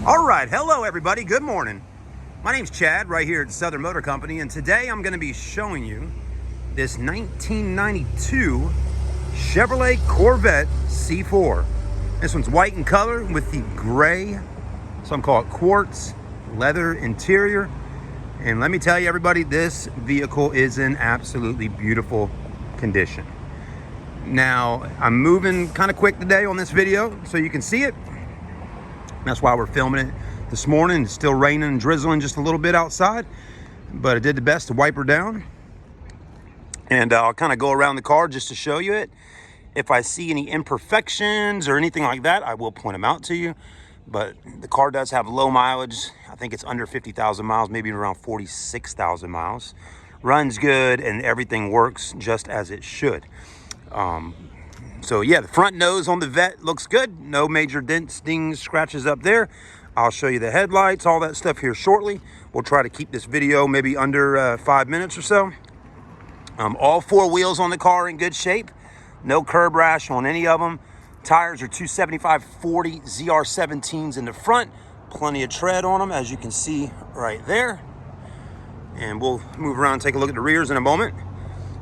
All right, hello everybody, good morning. My name's Chad, right here at Southern Motor Company, and today I'm going to be showing you this 1992 Chevrolet Corvette C4. This one's white in color with the gray, some call it quartz, leather interior. And let me tell you everybody, this vehicle is in absolutely beautiful condition. Now, I'm moving kind of quick today on this video so you can see it. That's why we're filming it this morning. It's still raining and drizzling just a little bit outside, but I did the best to wipe her down. And I'll kind of go around the car just to show you it. If I see any imperfections or anything like that, I will point them out to you. But the car does have low mileage. I think it's under 50,000 miles, maybe around 46,000 miles. Runs good and everything works just as it should. So yeah, the front nose on the Vet looks good. No major dents, dings, scratches up there. I'll show you the headlights, all that stuff here shortly. We'll try to keep this video maybe under 5 minutes or so. All four wheels on the car in good shape. No curb rash on any of them. Tires are 275/40 ZR17s in the front. Plenty of tread on them, as you can see right there. And we'll move around and take a look at the rears in a moment.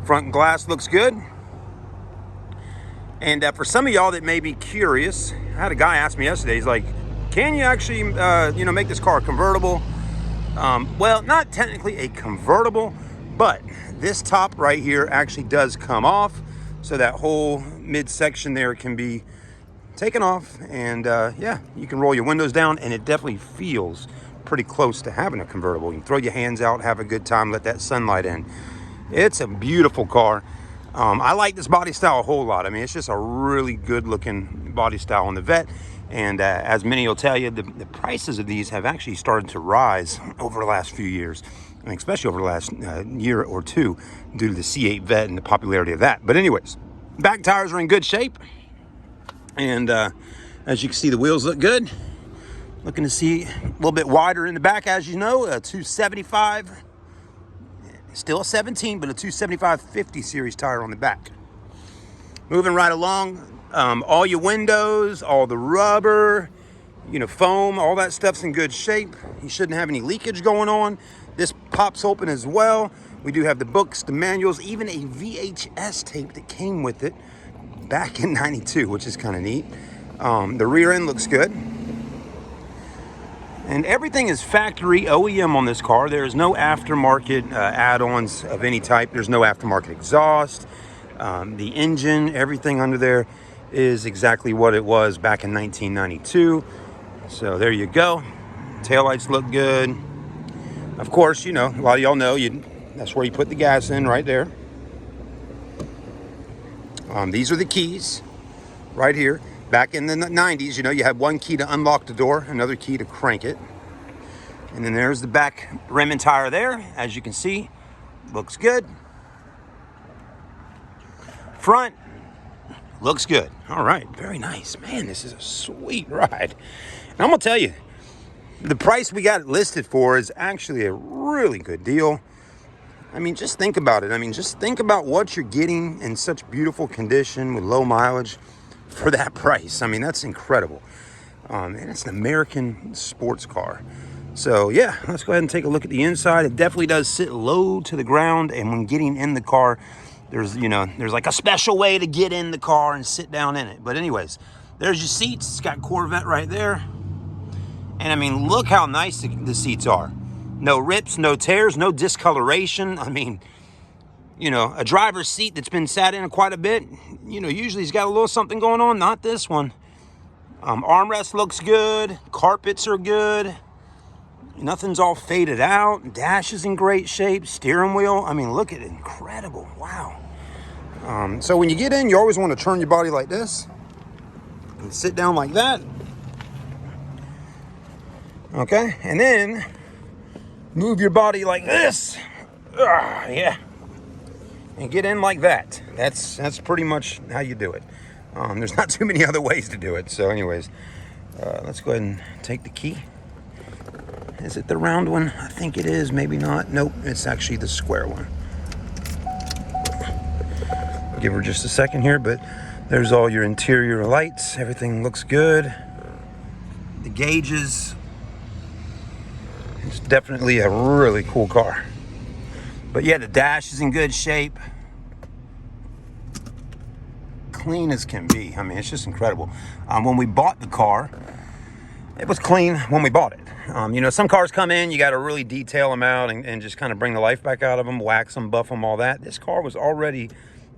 Front glass looks good. And for some of y'all that may be curious, I had a guy ask me yesterday, he's like, can you actually, make this car convertible? Well, not technically a convertible, but this top right here actually does come off. So that whole midsection there can be taken off. And yeah, you can roll your windows down and it definitely feels pretty close to having a convertible. You can throw your hands out, have a good time, let that sunlight in. It's a beautiful car. I like this body style a whole lot. I mean, it's just a really good looking body style on the Vet. And as many will tell you, the prices of these have actually started to rise over the last few years, and especially over the last year or two due to the C8 Vet and the popularity of that. But anyways, back tires are in good shape. And as you can see, the wheels look good. Looking to see a little bit wider in the back, as you know, a 275. Still a 17, but a 275/50 series tire on the back. Moving right along, all your windows, all the rubber, foam, all that stuff's in good shape. You shouldn't have any leakage going on. This pops open as well. We do have the books, the manuals, even a VHS tape that came with it back in '92, which is kind of neat. The rear end looks good. And everything is factory OEM on this car. There is no aftermarket add-ons of any type. There's no aftermarket exhaust. The engine, everything under there is exactly what it was back in 1992. So there you go. Taillights look good. Of course, a lot of y'all know that's where you put the gas in, right there. These are the keys right here. Back in the 90s, you had one key to unlock the door, another key to crank it. And then there's the back rim and tire there. As you can see, looks good. Front looks good. All right, very nice. Man, this is a sweet ride. And I'm gonna tell you, the price we got it listed for is actually a really good deal. I mean, just think about it. I mean, just think about what you're getting in such beautiful condition with low mileage for that price. I mean, that's incredible. And it's an American sports car. So yeah, let's go ahead and take a look at the inside. It definitely does sit low to the ground, and when getting in the car, there's like a special way to get in the car and sit down in it. But anyways, there's your seats. It's got Corvette right there. And I mean, look how nice the seats are. No rips, no tears, no discoloration. I mean, a driver's seat that's been sat in quite a bit, usually he's got a little something going on. Not this one. Armrest looks good. Carpets are good. Nothing's all faded out. Dash is in great shape. Steering wheel, I mean, look at it. Incredible. Wow. So when you get in, you always want to turn your body like this and sit down like that. Okay, and then move your body like this. Yeah. And get in like that. That's pretty much how you do it. There's not too many other ways to do it. So anyways, let's go ahead and take the key. Is it the round one? I think it is, maybe not. Nope, it's actually the square one. Give her just a second here, but there's all your interior lights. Everything looks good. The gauges It's definitely a really cool car. But yeah, the dash is in good shape. Clean as can be. I mean, it's just incredible. When we bought the car, it was clean when we bought it. You know, some cars come in, you got to really detail them out and just kind of bring the life back out of them, wax them, buff them, all that. This car was already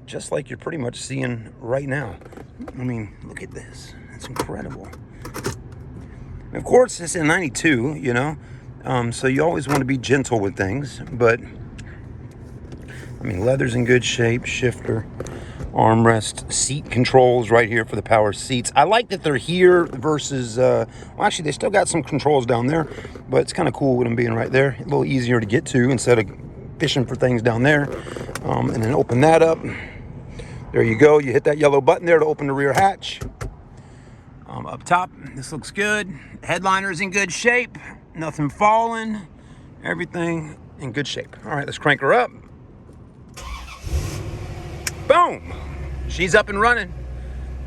just like you're pretty much seeing right now. I mean, look at this. It's incredible. And of course, it's in 92, you know, so you always want to be gentle with things. But, I mean, leather's in good shape, shifter, armrest, seat controls right here for the power seats. I like that they're here versus, well, actually, they still got some controls down there, but it's kind of cool with them being right there. A little easier to get to instead of fishing for things down there. And then open that up. There you go. You hit that yellow button there to open the rear hatch. Up top, this looks good. Headliner's in good shape. Nothing falling. Everything in good shape. All right, let's crank her up. Boom! She's up and running.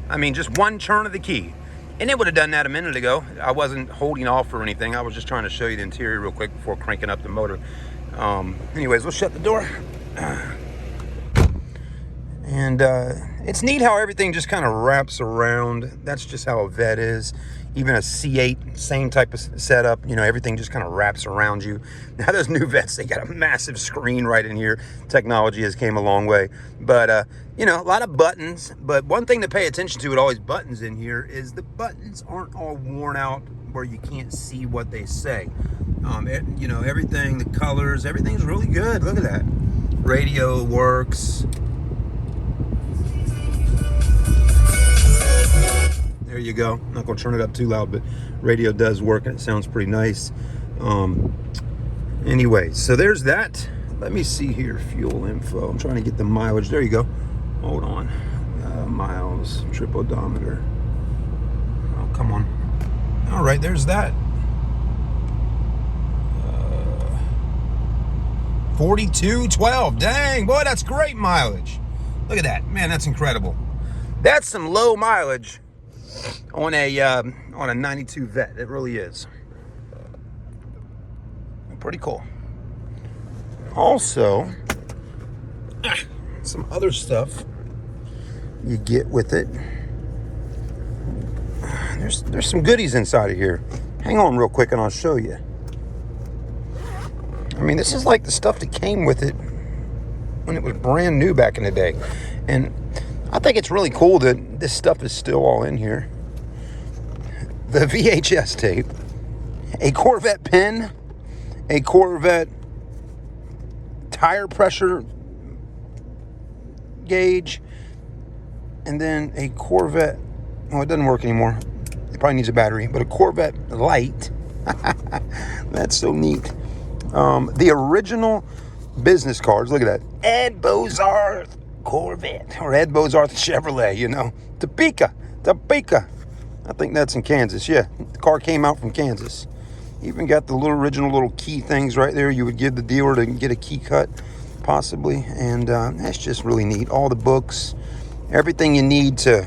I mean, just one turn of the key. And it would have done that a minute ago. I wasn't holding off or anything. I was just trying to show you the interior real quick before cranking up the motor. Anyways, we'll shut the door. And it's neat how everything just kind of wraps around. That's just how a Vet is. Even a C8, same type of setup. You know, everything just kind of wraps around you. Now those new Vets, they got a massive screen right in here. Technology has came a long way. But, you know, a lot of buttons. But one thing to pay attention to with all these buttons in here is the buttons aren't all worn out where you can't see what they say. You know, everything, the colors, everything's really good. Look at that. Radio works. There you go. I'm not going to turn it up too loud, but radio does work and it sounds pretty nice. Anyway, so there's that. Let me see here, fuel info. I'm trying to get the mileage. There you go. Hold on. Miles, trip odometer. Oh, come on. All right, there's that. 4212. Dang, boy, that's great mileage. Look at that. Man, that's incredible. That's some low mileage on a 92 Vet. It really is. Pretty cool. Also, some other stuff you get with it. There's some goodies inside of here. Hang on real quick and I'll show you. I mean, this is like the stuff that came with it when it was brand new back in the day. And I think it's really cool that this stuff is still all in here. The VHS tape, a Corvette pin, a Corvette tire pressure gauge, and then a Corvette, oh, it doesn't work anymore. It probably needs a battery, but a Corvette light. That's so neat. The original business cards, look at that. Ed Bozarth Corvette, or Ed Bozarth Chevrolet, you know. Topeka. I think that's in Kansas, yeah. The car came out from Kansas. Even got the little original little key things right there. You would give the dealer to get a key cut, possibly. And that's just really neat. All the books, everything you need to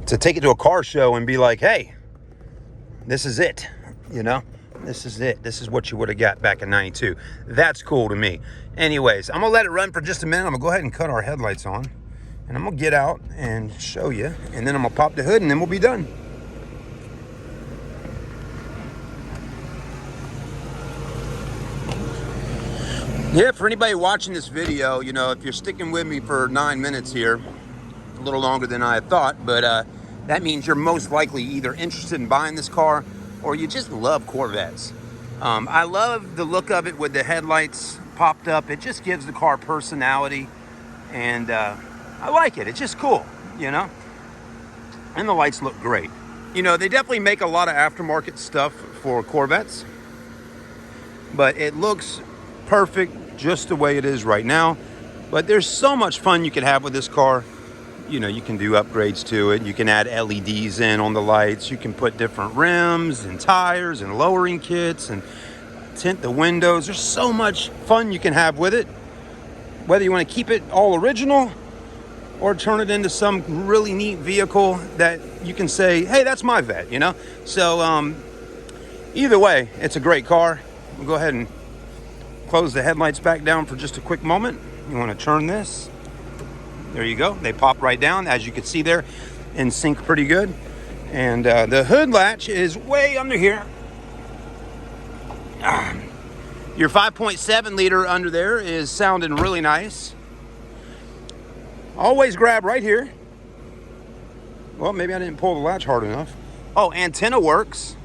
take it to a car show and be like, hey, this is it, you know? This is it. This is what you would have got back in 92. That's cool to me. Anyways, I'm going to let it run for just a minute. I'm going to go ahead and cut our headlights on. And I'm going to get out and show you. And then I'm going to pop the hood and then we'll be done. Yeah, for anybody watching this video, you know, if you're sticking with me for 9 minutes here, a little longer than I had thought, but that means you're most likely either interested in buying this car or you just love Corvettes. I love the look of it with the headlights popped up. It just gives the car personality, and I like it. It's just cool, you know? And the lights look great. You know, they definitely make a lot of aftermarket stuff for Corvettes, but it looks perfect just the way it is right now. But there's so much fun you can have with this car. You know, you can do upgrades to it. You can add LEDs in on the lights. You can put different rims and tires and lowering kits and tint the windows. There's so much fun you can have with it. Whether you want to keep it all original or turn it into some really neat vehicle that you can say, hey, that's my Vet, you know? So either way, it's a great car. we'll go ahead and close the headlights back down for just a quick moment. You want to turn this. There you go. They pop right down. As you can see there, in sync pretty good. And the hood latch is way under here. Your 5.7 liter under there is sounding really nice. Always grab right here. Well, maybe I didn't pull the latch hard enough. Oh, antenna works.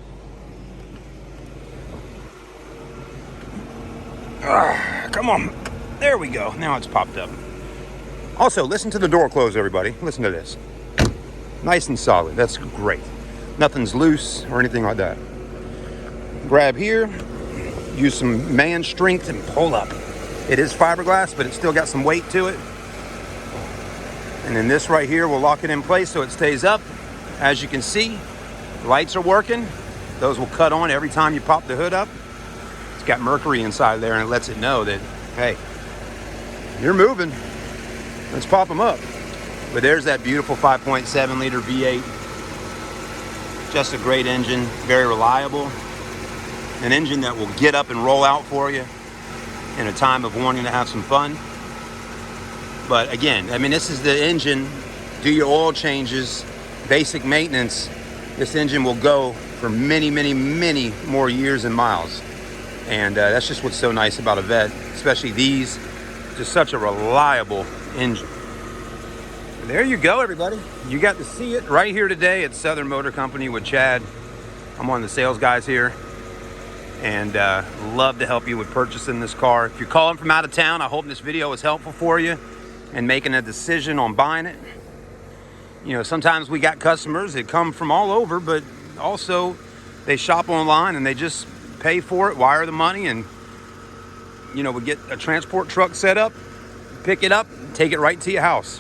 Come on. There we go. Now it's popped up. Also, listen to the door close, everybody. Listen to this. Nice and solid. That's great. Nothing's loose or anything like that. Grab here. Use some man strength and pull up. It is fiberglass, but it's still got some weight to it. And then this right here will lock it in place so it stays up. As you can see, lights are working. Those will cut on every time you pop the hood up. It's got mercury inside there, and it lets it know that, hey, you're moving. Let's pop them up. But there's that beautiful 5.7 liter V8. Just a great engine, very reliable. An engine that will get up and roll out for you in a time of wanting to have some fun. But again, I mean, this is the engine. Do your oil changes, basic maintenance. This engine will go for many, many, many more years and miles. And that's just what's so nice about a Vet, especially these. Just such a reliable engine. There you go, everybody. You got to see it right here today at Southern Motor Company with Chad. I'm one of the sales guys here, and love to help you with purchasing this car. If you're calling from out of town, I hope this video was helpful for you and making a decision on buying it. You know, sometimes we got customers that come from all over, but also they shop online and they just pay for it, wire the money, and you know, we get a transport truck set up, pick it up, take it right to your house.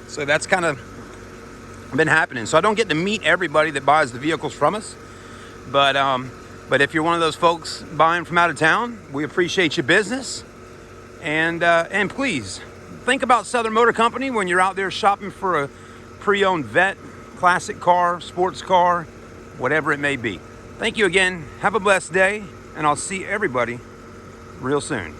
So that's kind of been happening. So I don't get to meet everybody that buys the vehicles from us, but if you're one of those folks buying from out of town, we appreciate your business, and please think about Southern Motor Company when you're out there shopping for a pre-owned Vet, classic car, sports car, whatever it may be. Thank you again. Have a blessed day, and I'll see everybody real soon.